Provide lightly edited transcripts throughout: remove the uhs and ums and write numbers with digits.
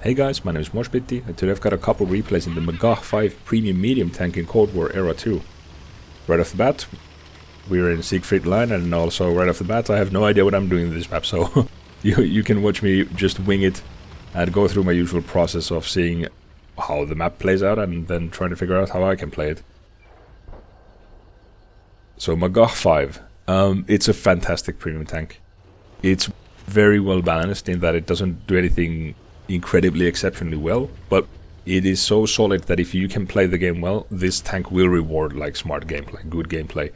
Hey guys, my name is Moshpity, and today I've got a couple replays in the Magach 5 Premium Medium tank in Cold War Era 2. Right off the bat, we're in Siegfried line, and also right off the bat I have no idea what I'm doing in this map, so you can watch me just wing it and go through my usual process of seeing how the map plays out and then trying to figure out how I can play it. So Magach 5, it's a fantastic premium tank. It's very well balanced in that it doesn't do anything incredibly exceptionally well, but it is so solid that if you can play the game well, this tank will reward like smart gameplay, good gameplay.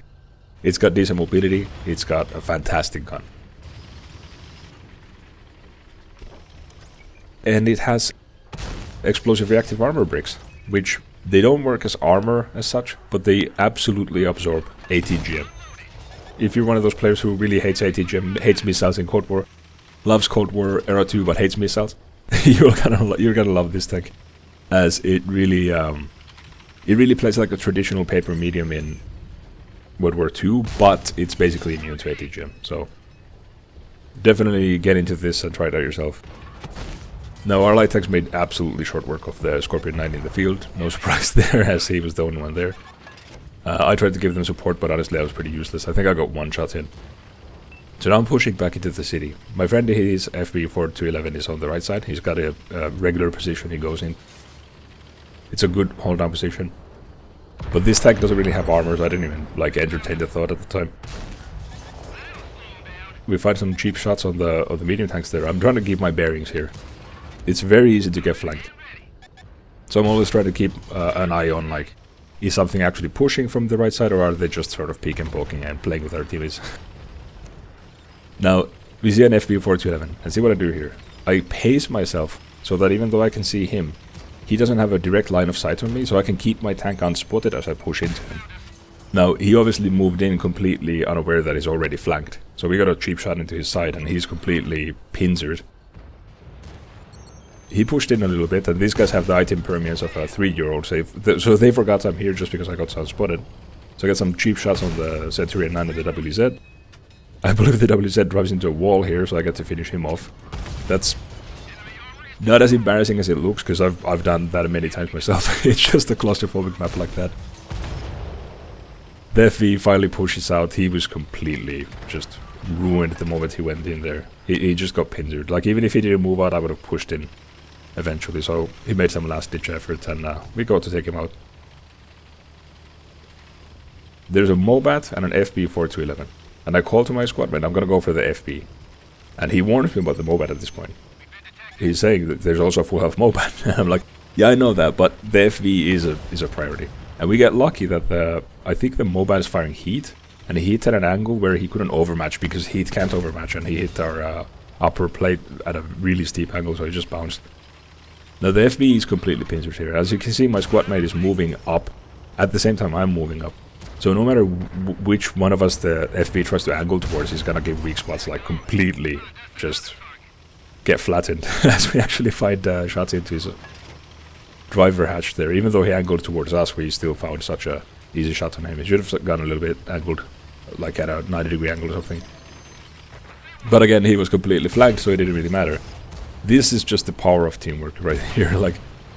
It's got decent mobility, it's got a fantastic gun. And it has explosive reactive armor bricks, which they don't work as armor as such, but they absolutely absorb ATGM. If you're one of those players who really hates ATGM, hates missiles in Cold War, loves Cold War Era 2 but hates missiles, you're gonna love this tank, as it really plays like a traditional paper medium in World War II, but it's basically immune to ATGM. So definitely get into this and try it out yourself. Now our light tanks made absolutely short work of the Scorpion 9 in the field. No surprise there, as he was the only one there. I tried to give them support, but honestly I was pretty useless. I think I got one shot in. So now I'm pushing back into the city. My friend, his FB 4211 is on the right side. He's got a regular position he goes in. It's a good hold down position. But this tank doesn't really have armor, so I didn't even entertain the thought at the time. We find some cheap shots on the medium tanks there. I'm trying to keep my bearings here. It's very easy to get flanked. So I'm always trying to keep an eye on, is something actually pushing from the right side, or are they just sort of peek and poking and playing with our teammates? Now, we see an FB 4211, and see what I do here. I pace myself so that even though I can see him, he doesn't have a direct line of sight on me, so I can keep my tank unspotted as I push into him. Now, he obviously moved in completely unaware that he's already flanked, so we got a cheap shot into his side, and he's completely pincered. He pushed in a little bit, and these guys have the item permeance of a 3-year-old, so they forgot I'm here just because I got unspotted. So I got some cheap shots on the Centurion 9 and the WZ. I believe the WZ drives into a wall here, so I get to finish him off. That's not as embarrassing as it looks, because I've done that many times myself. It's just a claustrophobic map like that. The FV finally pushes out. He was completely just ruined the moment he went in there. He just got pincered. Even if he didn't move out, I would have pushed in eventually. So he made some last-ditch effort, and we got to take him out. There's a Mobat and an FB 4211. And I call to my squadmate, I'm gonna go for the FB. And he warns me about the Mobat at this point. He's saying that there's also a full health Mobat. And I'm like, yeah, I know that, but the FV is a priority. And we get lucky that I think the Mobat is firing heat, and he hit at an angle where he couldn't overmatch because heat can't overmatch, and he hit our upper plate at a really steep angle, so he just bounced. Now the FB is completely pincered here. As you can see, my squadmate is moving up at the same time I'm moving up. So no matter which one of us the FB tries to angle towards, he's gonna get weak spots, completely just get flattened. As we actually find shots into his driver hatch there. Even though he angled towards us, we still found such a easy shot on him. He should have gone a little bit angled, at a 90-degree angle or something. But again, he was completely flanked, so it didn't really matter. This is just the power of teamwork right here.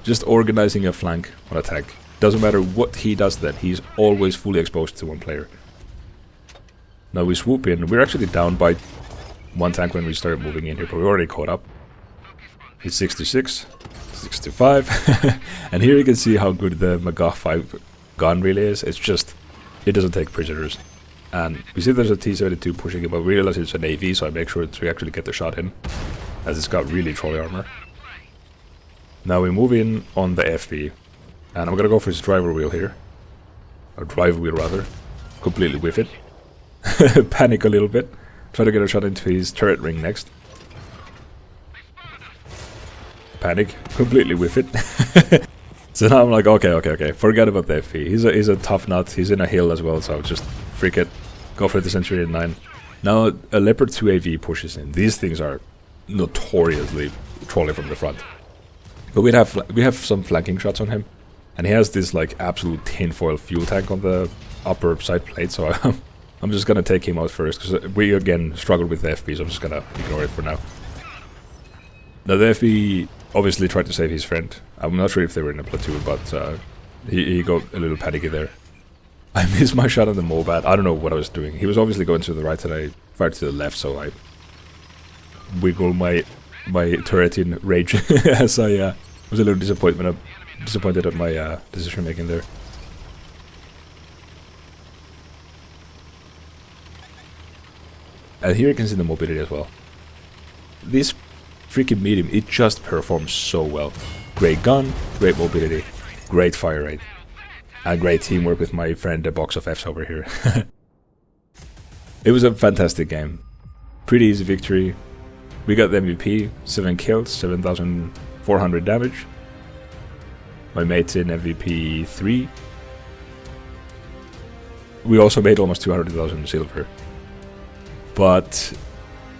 Just organizing a flank on a tank. Doesn't matter what he does then, he's always fully exposed to one player. Now we swoop in. We're actually down by one tank when we started moving in here, but we already caught up. He's 66, 65, and here you can see how good the Magach 5 gun really is. It's just, it doesn't take prisoners. And we see there's a T-72 pushing him, but we realize it's an AV, so I make sure to actually get the shot in, as it's got really trolley armor. Now we move in on the FV. And I'm gonna go for his driver wheel here. Or drive wheel rather. Completely whiff it. Panic a little bit. Try to get a shot into his turret ring next. Panic. Completely whiff it. So now I'm like, okay. Forget about the FV. He's a tough nut. He's in a hill as well, so just freak it. Go for the Centurion 9. Now a Leopard 2 AV pushes in. These things are notoriously trolling from the front. But we have some flanking shots on him. And he has this absolute tinfoil fuel tank on the upper side plate, so I'm just gonna take him out first, because we again struggled with the FB, so I'm just gonna ignore it for now. Now the FB obviously tried to save his friend. I'm not sure if they were in a platoon, but he got a little panicky there. I missed my shot on the Mobat. I don't know what I was doing. He was obviously going to the right and I fired to the left, so I wiggled my turret in rage as I was a little disappointed at my decision making there. And here you can see the mobility as well. This freaking medium, it just performs so well. Great gun, great mobility, great fire rate, and great teamwork with my friend the box of Fs over here. It was a fantastic game. Pretty easy victory. We got the MVP, 7 kills, 7,400 damage. My mate's in MVP 3. We also made almost 200,000 silver. But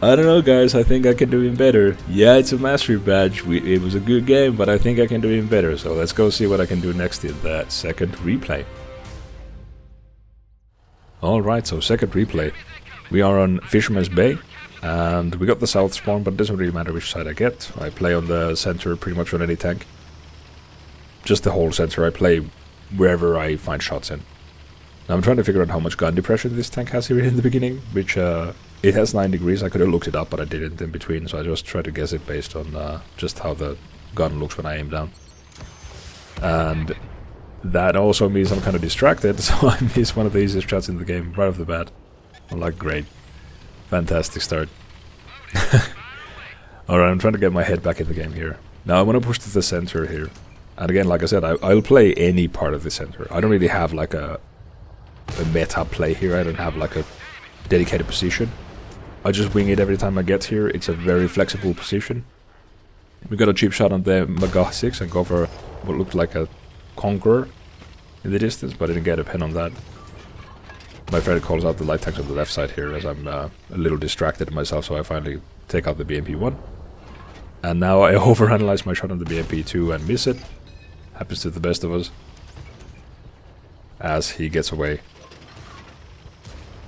I don't know, guys, I think I can do even better. Yeah, it's a mastery badge. It was a good game, but I think I can do even better. So let's go see what I can do next in the second replay. Alright, so second replay. We are on Fisherman's Bay, and we got the south spawn, but it doesn't really matter which side I get. I play on the center pretty much on any tank. Just the whole center. I play wherever I find shots in. Now I'm trying to figure out how much gun depression this tank has here in the beginning, which it has 9 degrees. I could have looked it up, but I didn't in between, so I just tried to guess it based on just how the gun looks when I aim down. And that also means I'm kind of distracted, so I missed one of the easiest shots in the game right off the bat. I'm like, great. Fantastic start. Alright, I'm trying to get my head back in the game here. Now I want to push to the center here. And again, like I said, I'll play any part of the center. I don't really have like a meta play here. I don't have like a dedicated position. I just wing it every time I get here. It's a very flexible position. We got a cheap shot on the Magach 6 and go for what looked like a Conqueror in the distance, but I didn't get a pen on that. My friend calls out the light tanks on the left side here as I'm a little distracted myself, so I finally take out the BMP-1. And now I overanalyze my shot on the BMP-2 and miss it. Happens to the best of us. As he gets away.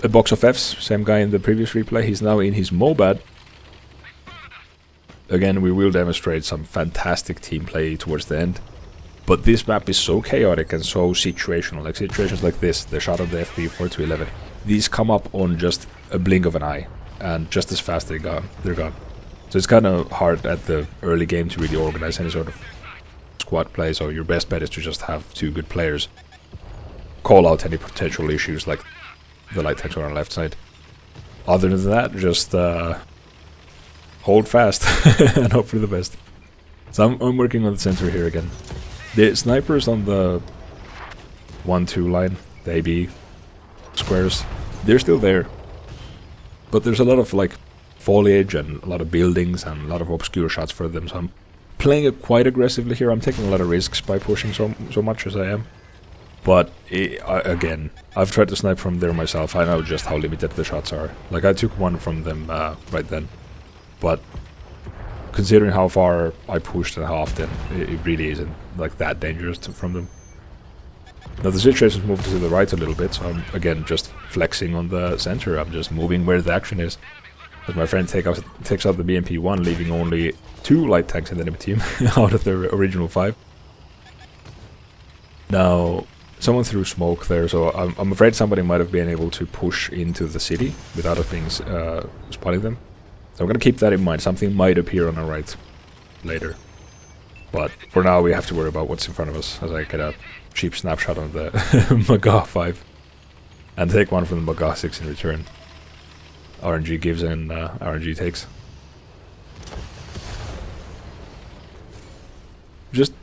A box of Fs, same guy in the previous replay, he's now in his Mobat. Again, we will demonstrate some fantastic team play towards the end. But this map is so chaotic and so situational, like situations like this, the shot of the FP 4-11. These come up on just a blink of an eye, and just as fast they're gone. So it's kind of hard at the early game to really organize any sort of squad play, so your best bet is to just have 2 good players. Call out any potential issues like the light tanks on our left side. Other than that, just hold fast and hope for the best. So I'm working on the center here again. The snipers on the 1-2 line, the AB squares, they're still there. But there's a lot of like foliage and a lot of buildings and a lot of obscure shots for them, so I'm playing it quite aggressively here. I'm taking a lot of risks by pushing so much as I am. But again, I've tried to snipe from there myself. I know just how limited the shots are. Like I took one from them right then. But considering how far I pushed and how often, it really isn't like that dangerous from them. Now the situation's moved to the right a little bit, so I'm again just flexing on the center. I'm just moving where the action is. As my friend takes out the BMP-1, leaving only 2 light tanks in the enemy team out of the original 5. Now, someone threw smoke there, so I'm afraid somebody might have been able to push into the city without us being spotting them. So I'm going to keep that in mind. Something might appear on our right later. But for now, we have to worry about what's in front of us, as I get a cheap snapshot of the Magach 5. And take one from the Magach 6 in return. RNG gives and RNG takes. Just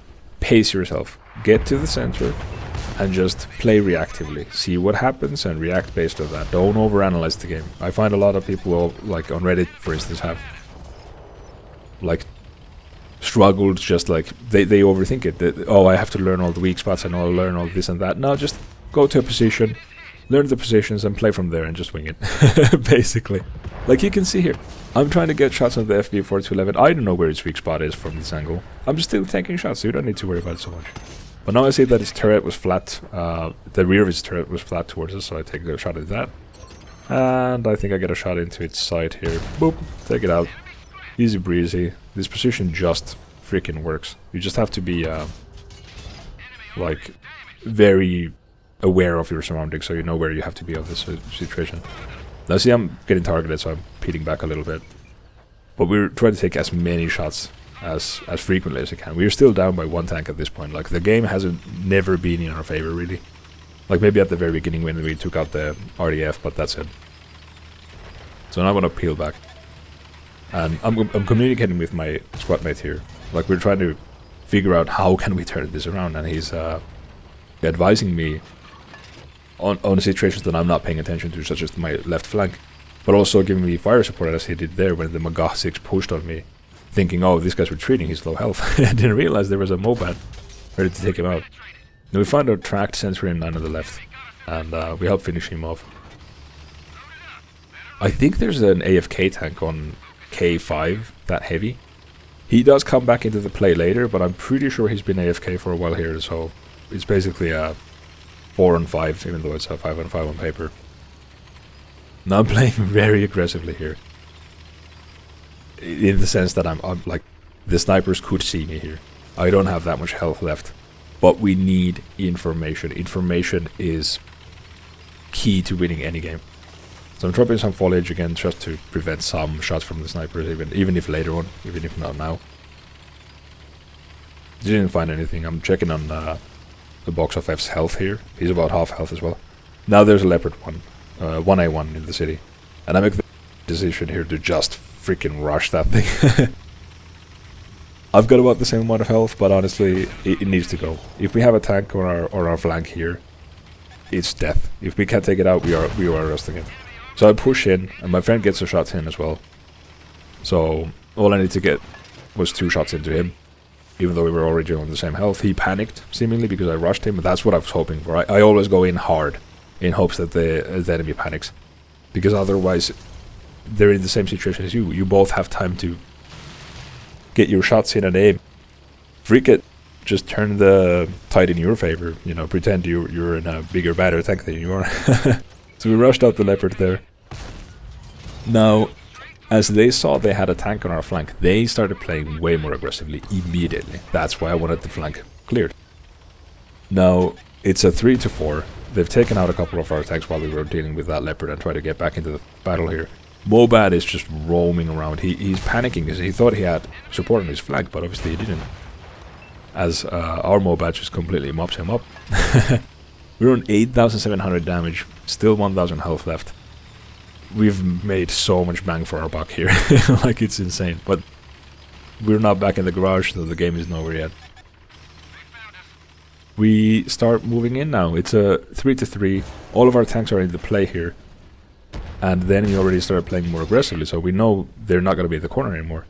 pace yourself. Get to the center and just play reactively. See what happens and react based on that. Don't overanalyze the game. I find a lot of people, like on Reddit for instance, have like struggled, just like they overthink it. Oh, I have to learn all the weak spots and I'll learn all this and that. No, just go to a position, learn the positions and play from there and just wing it. Basically. Like you can see here, I'm trying to get shots on the FB 4-11. I don't know where its weak spot is from this angle. I'm just still taking shots, so you don't need to worry about it so much. But now I see that his turret was flat, the rear of his turret was flat towards us, so I take a shot at that. And I think I get a shot into its side here. Boop, take it out. Easy breezy. This position just freaking works. You just have to be like very aware of your surroundings, so you know where you have to be of this situation. Now see, I'm getting targeted, so I'm peeling back a little bit. But we're trying to take as many shots as frequently as we can. We're still down by 1 tank at this point. Like, the game hasn't never been in our favor, really. Like, maybe at the very beginning when we took out the RDF, but that's it. So now I want to peel back. And I'm communicating with my squad mate here. Like, we're trying to figure out how can we turn this around, and he's advising me on situations that I'm not paying attention to, such as my left flank, but also giving me fire support as he did there when the Magach 6 pushed on me, thinking, oh, this guy's retreating, he's low health. I didn't realize there was a Mobat ready to take him out. Now we found a tracked sentry in 9 on the left, and we helped finish him off. I think there's an AFK tank on K5, that heavy. He does come back into the play later, but I'm pretty sure he's been AFK for a while here, so it's basically a 4-on-5, even though it's a 5-on-5 on paper. Now I'm playing very aggressively here, in the sense that I'm like, the snipers could see me here. I don't have that much health left, but we need information. Information is key to winning any game. So I'm dropping some foliage again just to prevent some shots from the snipers, even if later on, even if not now. Didn't find anything. I'm checking on the box of F's health here. He's about half health as well. Now there's a leopard one, 1A1 in the city, and I make the decision here to just freaking rush that thing. I've got about the same amount of health, but honestly, it needs to go. If we have a tank on our flank here, it's death. If we can't take it out, we are rusting it. So I push in, and my friend gets a shot in as well. So all I need to get was 2 shots into him. Even though we were already on the same health, he panicked, seemingly, because I rushed him. That's what I was hoping for. I always go in hard, in hopes that the enemy panics. Because otherwise, they're in the same situation as you. You both have time to get your shots in and aim. Freak it. Just turn the tide in your favor. You know, pretend you're in a bigger, badder tank than you are. So we rushed out the leopard there. Now, as they saw they had a tank on our flank, they started playing way more aggressively immediately. That's why I wanted the flank cleared. Now, it's a 3-4. They've taken out a couple of our tanks while we were dealing with that leopard and tried to get back into the battle here. Mobat is just roaming around. He's panicking because he thought he had support on his flank, but obviously he didn't. As our Mobat just completely mops him up. We're on 8,700 damage, still 1,000 health left. We've made so much bang for our buck here. Like, it's insane. But we're not back in the garage, so the game is nowhere yet. We start moving in now. It's a 3-3. All of our tanks are in the play here. And then we already started playing more aggressively, so we know they're not going to be in the corner anymore.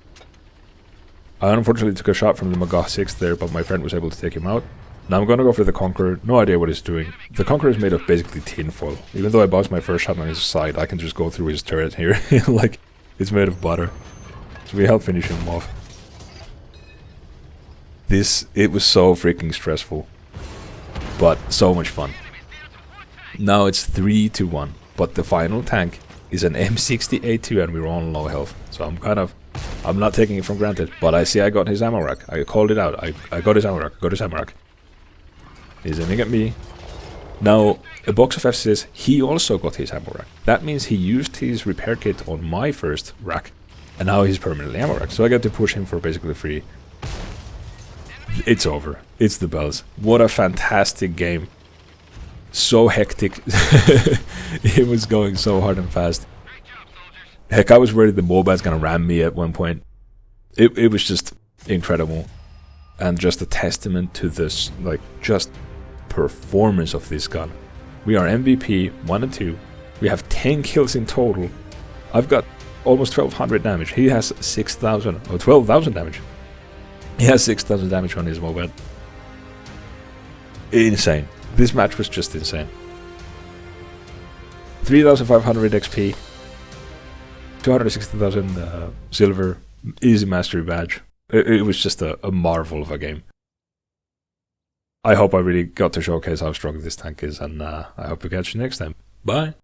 I unfortunately took a shot from the Magach 6 there, but my friend was able to take him out. Now I'm going to go for the Conqueror. No idea what he's doing. The Conqueror is made of basically tinfoil. Even though I bounced my first shot on his side, I can just go through his turret here. Like, it's made of butter. So we helped finish him off. It was so freaking stressful. But so much fun. Now it's 3-1. But the final tank is an M60A2 and we're all on low health. So I'm not taking it for granted. But I see I got his ammo rack. I called it out. I got his ammo rack. He's aiming at me. Now, a box of F says he also got his ammo rack. That means he used his repair kit on my first rack, and now he's permanently ammo rack. So I get to push him for basically free. It's over. It's the bells. What a fantastic game. So hectic. It was going so hard and fast. Heck, I was worried the Mobat's gonna ram me at one point. It was just incredible. And just a testament to this, like, just performance of this gun. We are MVP 1 and 2. We have 10 kills in total. I've got almost 1,200 damage. He has 6,000 or 12,000 damage. He has 6,000 damage on his Mobat. Insane. This match was just insane. 3,500 XP. 260,000 silver. Easy mastery badge. It was just a marvel of a game. I hope I really got to showcase how strong this tank is, and I hope to catch you next time. Bye!